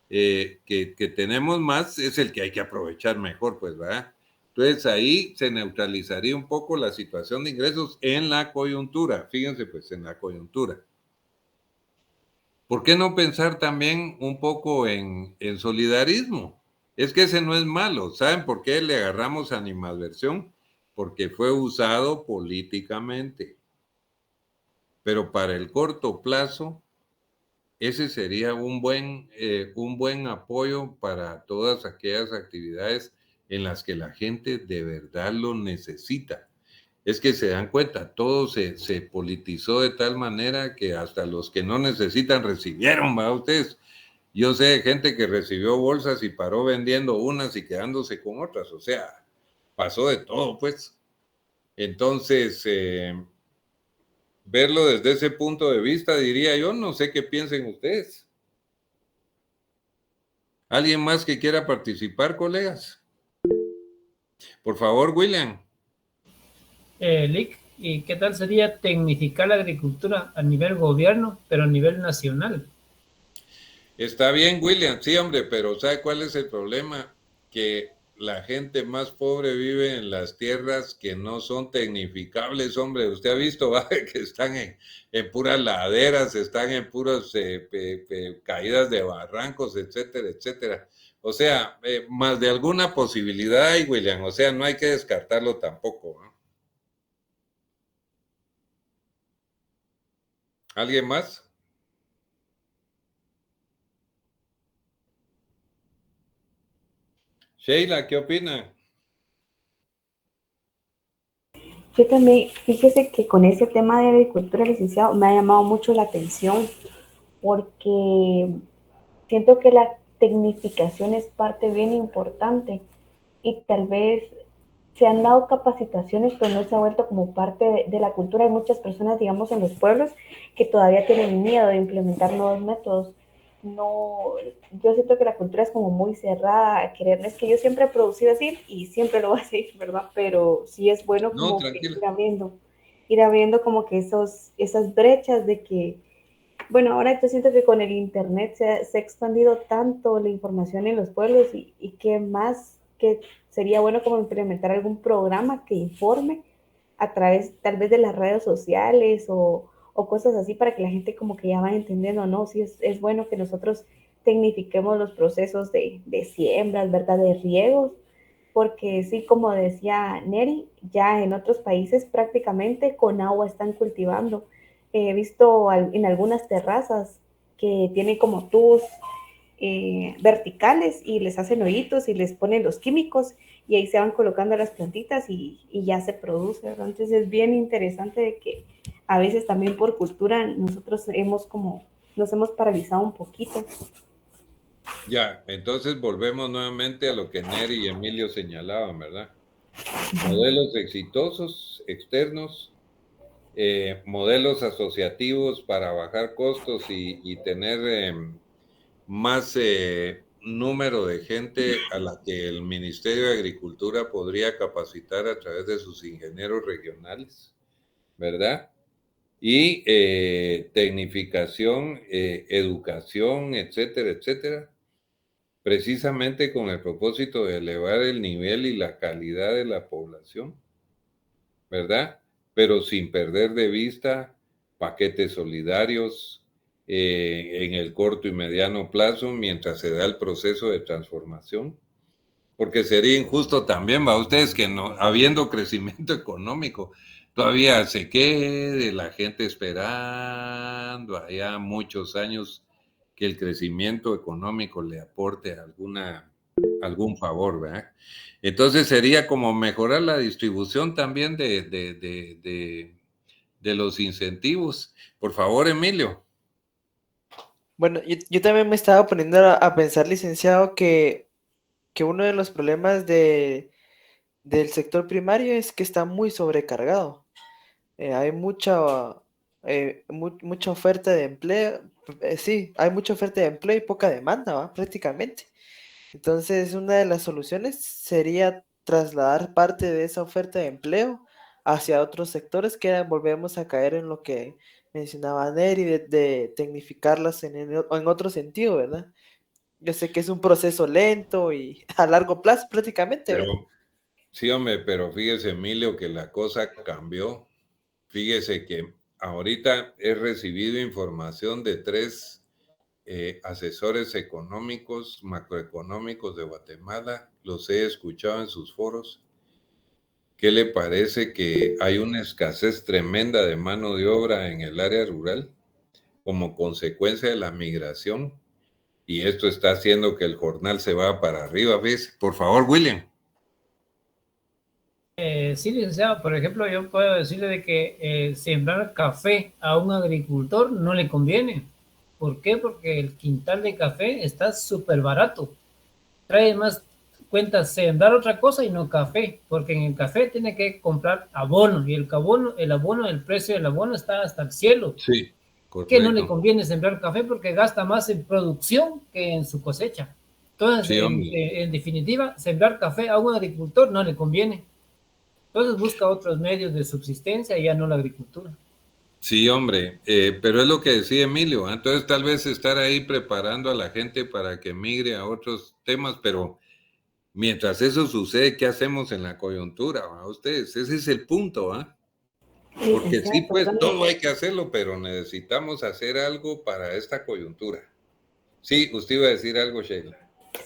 que tenemos más es el que hay que aprovechar mejor, pues, ¿verdad? Entonces ahí se neutralizaría un poco la situación de ingresos en la coyuntura, fíjense pues, en la coyuntura. ¿Por qué no pensar también un poco en solidarismo? Es que ese no es malo, ¿saben por qué le agarramos animadversión? Porque fue usado políticamente, pero para el corto plazo ese sería un buen apoyo para todas aquellas actividades en las que la gente de verdad lo necesita. Es que se dan cuenta, todo se politizó de tal manera que hasta los que no necesitan recibieron, ¿va ustedes? Yo sé de gente que recibió bolsas y paró vendiendo unas y quedándose con otras, o sea, pasó de todo, pues. Entonces, verlo desde ese punto de vista, diría yo, no sé qué piensen ustedes. ¿Alguien más que quiera participar, colegas? Por favor, William. Lick, ¿y qué tal sería tecnificar la agricultura a nivel gobierno, pero a nivel nacional? Está bien, William, sí, hombre, pero ¿sabe cuál es el problema? Que la gente más pobre vive en las tierras que no son tecnificables, hombre. Usted ha visto, ¿va? Que están en puras laderas, están en puras caídas de barrancos, etcétera, etcétera. O sea, más de alguna posibilidad hay, William, o sea, no hay que descartarlo tampoco, ¿no? ¿Alguien más? Sheila, ¿qué opina? Yo también, fíjese que con ese tema de agricultura, licenciado, me ha llamado mucho la atención porque siento que la tecnificación es parte bien importante y tal vez se han dado capacitaciones, pero no se ha vuelto como parte de la cultura. Hay muchas personas, digamos, en los pueblos que todavía tienen miedo de implementar nuevos métodos. No, yo siento que la cultura es como muy cerrada a querer, es que yo siempre he producido así y siempre lo voy a hacer, ¿verdad? Pero sí es bueno No, como que tranquila. ir abriendo como que esas brechas de que, bueno, ahora yo siento que con el internet se ha expandido tanto la información en los pueblos y que más que sería bueno como implementar algún programa que informe a través tal vez de las redes sociales o cosas así para que la gente como que ya vaya entendiendo, ¿no? Sí, es bueno que nosotros tecnifiquemos los procesos de siembras, ¿verdad? De riegos, porque sí, como decía Neri, ya en otros países prácticamente con agua están cultivando. He visto en algunas terrazas que tienen como tubos verticales y les hacen hoyitos y les ponen los químicos y ahí se van colocando las plantitas y ya se produce, ¿verdad? Entonces es bien interesante de que a veces también por cultura nosotros nos hemos paralizado un poquito. Ya, entonces volvemos nuevamente a lo que Neri y Emilio señalaban, ¿verdad? Modelos exitosos externos, modelos asociativos para bajar costos y tener más número de gente a la que el Ministerio de Agricultura podría capacitar a través de sus ingenieros regionales, ¿verdad? Y tecnificación, educación, etcétera, etcétera, precisamente con el propósito de elevar el nivel y la calidad de la población, ¿verdad? Pero sin perder de vista paquetes solidarios en el corto y mediano plazo mientras se da el proceso de transformación. Porque sería injusto también, va ustedes, que no, habiendo crecimiento económico, todavía se quede la gente esperando allá muchos años que el crecimiento económico le aporte algún favor, ¿verdad? Entonces sería como mejorar la distribución también de los incentivos. Por favor, Emilio. Bueno, yo también me estaba poniendo a pensar, licenciado, que uno de los problemas del sector primario es que está muy sobrecargado. Hay mucha oferta de empleo. Sí, hay mucha oferta de empleo y poca demanda, ¿va? Prácticamente. Entonces, una de las soluciones sería trasladar parte de esa oferta de empleo hacia otros sectores que volvemos a caer en lo que mencionaba Neri, de tecnificarlas en otro sentido, ¿verdad? Yo sé que es un proceso lento y a largo plazo prácticamente, ¿verdad? Pero, sí, hombre, pero fíjese, Emilio, que la cosa cambió. Fíjese que ahorita he recibido información de 3 asesores económicos, macroeconómicos de Guatemala, los he escuchado en sus foros. ¿Qué le parece que hay una escasez tremenda de mano de obra en el área rural como consecuencia de la migración? Y esto está haciendo que el jornal se va para arriba, ¿ves? Por favor, William. Sí, licenciado, por ejemplo, yo puedo decirle de que sembrar café a un agricultor no le conviene. ¿Por qué? Porque el quintal de café está súper barato. Trae más cuentas sembrar otra cosa y no café, porque en el café tiene que comprar abono y el precio del abono está hasta el cielo. Sí, Que no le correcto. conviene sembrar café porque gasta más en producción que en su cosecha. Entonces, Sí, hombre. en definitiva, sembrar café a un agricultor no le conviene. Entonces busca otros medios de subsistencia y ya no la agricultura. Sí, hombre, pero es lo que decía Emilio, ¿eh? Entonces tal vez estar ahí preparando a la gente para que migre a otros temas, pero mientras eso sucede, ¿qué hacemos en la coyuntura? ¿Va? Ustedes, ese es el punto, ¿ah? Porque sí, Licenciado, pues perdón. todo hay que hacerlo, pero necesitamos hacer algo para esta coyuntura. Sí, usted iba a decir algo, Sheila.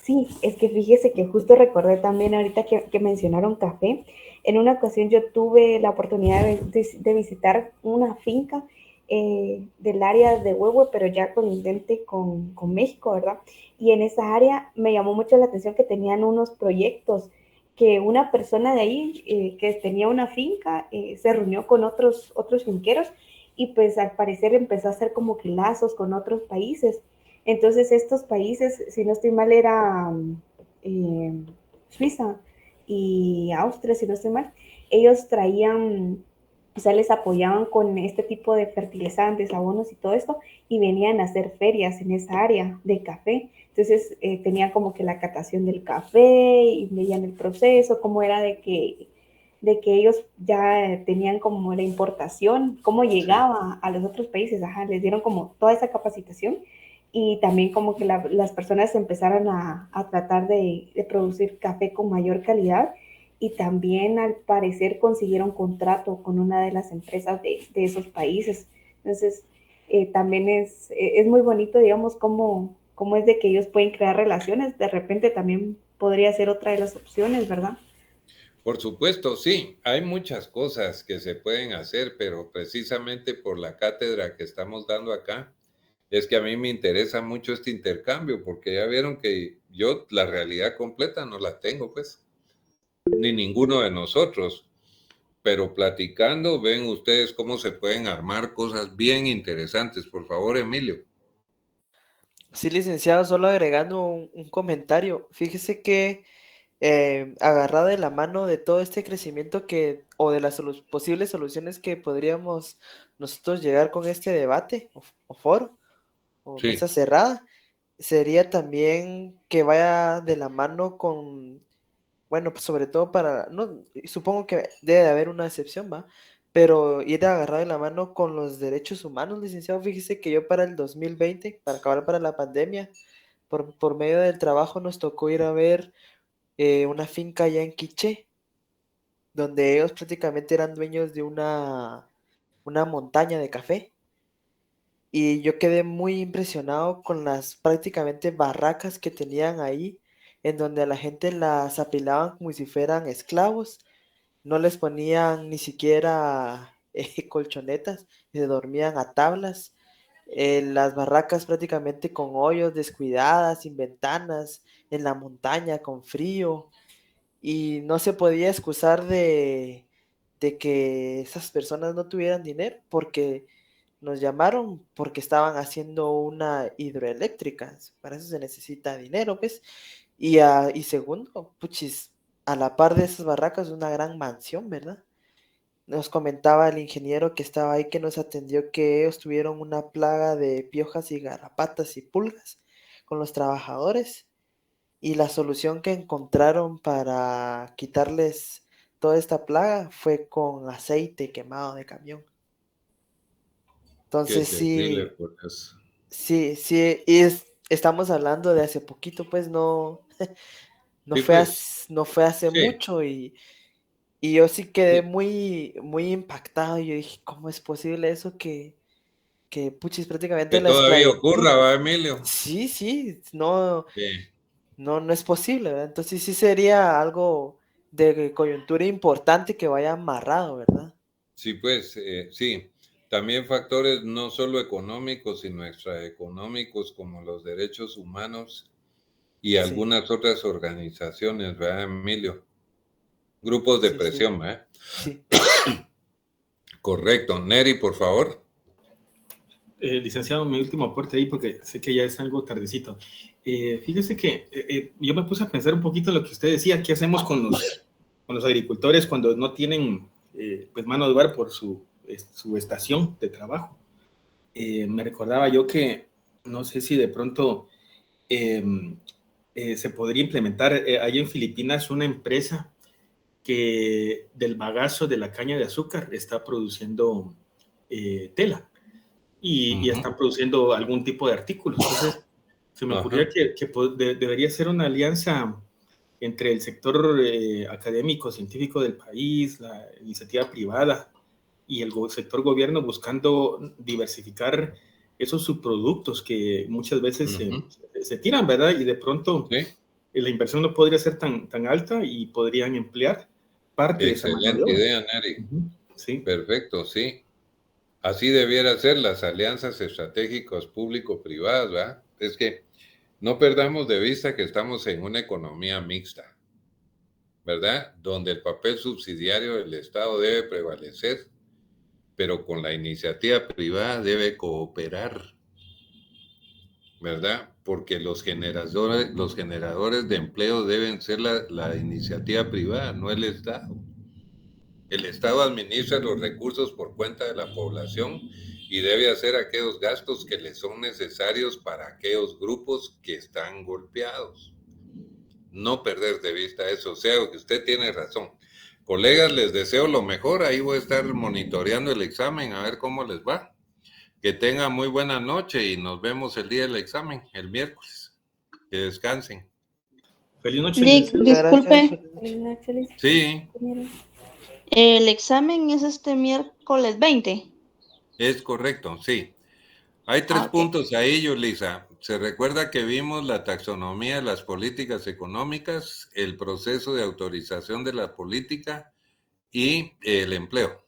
Sí, es que fíjese que justo recordé también ahorita que mencionaron café. En una ocasión yo tuve la oportunidad de visitar una finca del área de Huehue, pero ya colindante con México, ¿verdad? Y en esa área me llamó mucho la atención que tenían unos proyectos que una persona de ahí que tenía una finca se reunió con otros finqueros y pues al parecer empezó a hacer como que lazos con otros países. Entonces estos países, si no estoy mal, era eh, Suiza y Austria, si no estoy mal, ellos traían, o sea, les apoyaban con este tipo de fertilizantes, abonos y todo esto, y venían a hacer ferias en esa área de café. Entonces tenían como que la catación del café y veían el proceso, cómo era de que ellos ya tenían como la importación, cómo llegaba a los otros países, ajá, les dieron como toda esa capacitación y también como que las personas empezaron a tratar de producir café con mayor calidad y también al parecer consiguieron contrato con una de las empresas de esos países. Entonces, también es muy bonito, digamos, cómo es de que ellos pueden crear relaciones. De repente también podría ser otra de las opciones, ¿verdad? Por supuesto, sí, hay muchas cosas que se pueden hacer, pero precisamente por la cátedra que estamos dando acá, es que a mí me interesa mucho este intercambio, porque ya vieron que yo la realidad completa no la tengo, pues, ni ninguno de nosotros, pero platicando ven ustedes cómo se pueden armar cosas bien interesantes. Por favor, Emilio. Sí, licenciado, solo agregando un comentario. Fíjese que agarrado de la mano de todo este crecimiento o de las posibles soluciones que podríamos nosotros llegar con este debate o foro o mesa Sí, cerrada, sería también que vaya de la mano con, bueno, pues sobre todo para, no, supongo que debe de haber una excepción, ¿va? Pero ir agarrado de la mano con los derechos humanos, licenciado. Fíjese que yo para el 2020, para acabar para la pandemia, por medio del trabajo nos tocó ir a ver una finca allá en Quiché, donde ellos prácticamente eran dueños de una montaña de café. Y yo quedé muy impresionado con las prácticamente barracas que tenían ahí, en donde a la gente las apilaban como si fueran esclavos, no les ponían ni siquiera colchonetas, y se dormían a tablas. Las barracas prácticamente con hoyos, descuidadas, sin ventanas, en la montaña, con frío, y no se podía excusar de que esas personas no tuvieran dinero, porque nos llamaron porque estaban haciendo una hidroeléctrica. Para eso se necesita dinero, pues. Y segundo, puchis, a la par de esas barracas, una gran mansión, ¿verdad? Nos comentaba el ingeniero que estaba ahí, que nos atendió, que ellos tuvieron una plaga de piojas y garrapatas y pulgas con los trabajadores, y la solución que encontraron para quitarles toda esta plaga fue con aceite quemado de camión. Qué Entonces terrible, sí, por eso. sí, estamos hablando de hace poquito, pues no, Sí, pues, no fue hace sí, mucho, y yo sí quedé sí, muy impactado. Yo dije, ¿cómo es posible eso que puchis, prácticamente que la todavía esclavitud? ocurra, ¿va, Emilio? Sí, no, Sí. no es posible, ¿verdad? Entonces sí sería algo de coyuntura importante que vaya amarrado, ¿verdad? Sí, pues, sí. También factores no solo económicos, sino extraeconómicos, como los derechos humanos y Sí, algunas otras organizaciones, ¿verdad, Emilio? Grupos de sí, presión, ¿verdad? sí. Correcto. Neri, por favor. Licenciado, mi último aporte ahí, porque sé que ya es algo tardecito. Fíjese que yo me puse a pensar un poquito en lo que usted decía, ¿qué hacemos con los agricultores cuando no tienen pues mano de obra por su estación de trabajo? Me recordaba yo que no sé si de pronto eh, se podría implementar ahí en Filipinas una empresa que del bagazo de la caña de azúcar está produciendo tela y Ujú. están produciendo algún tipo de artículos. Entonces, se me ocurría Ajá. que debería ser una alianza entre el sector académico, científico del país, la iniciativa privada y el sector gobierno, buscando diversificar esos subproductos que muchas veces Ujú. se tiran, ¿verdad? Y de pronto Sí. la inversión no podría ser tan alta y podrían emplear parte de esa mano de Excelente obra. idea, Neri. Sí. Perfecto, sí. Así debiera ser las alianzas estratégicas público-privadas, ¿verdad? Es que no perdamos de vista que estamos en una economía mixta, ¿verdad? Donde el papel subsidiario del Estado debe prevalecer, pero con la iniciativa privada debe cooperar, ¿verdad? Porque los generadores de empleo deben ser la iniciativa privada, no el Estado. El Estado administra los recursos por cuenta de la población y debe hacer aquellos gastos que le son necesarios para aquellos grupos que están golpeados. No perder de vista eso, o sea, que usted tiene razón. Colegas, les deseo lo mejor, ahí voy a estar monitoreando el examen, a ver cómo les va. Que tengan muy buena noche y nos vemos el día del examen, el miércoles. Que descansen. Feliz noche, Lick, licenciado. Muchas gracias. disculpe, Feliz noche. Sí, el examen es este miércoles 20. es correcto, sí. Hay Ah, tres ok. puntos ahí, Yulisa. Se recuerda que vimos la taxonomía de las políticas económicas, el proceso de autorización de la política y el empleo.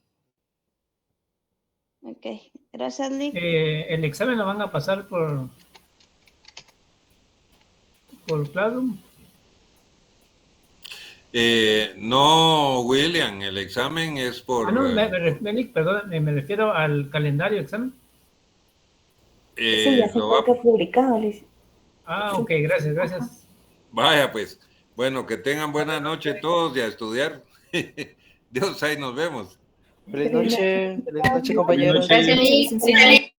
Ok, gracias, Lick. El examen lo van a pasar por Classroom. No, William, el examen es por... No, perdón, me refiero al calendario examen. Sí, ya se lo va, encuentra publicado, Liz. Ok, gracias. vaya, pues. Bueno, que tengan buena noche todos y a estudiar. Dios, ahí nos vemos. Feliz noche, Feliz noche, compañeros. Feliz noche. Gracias, Lick.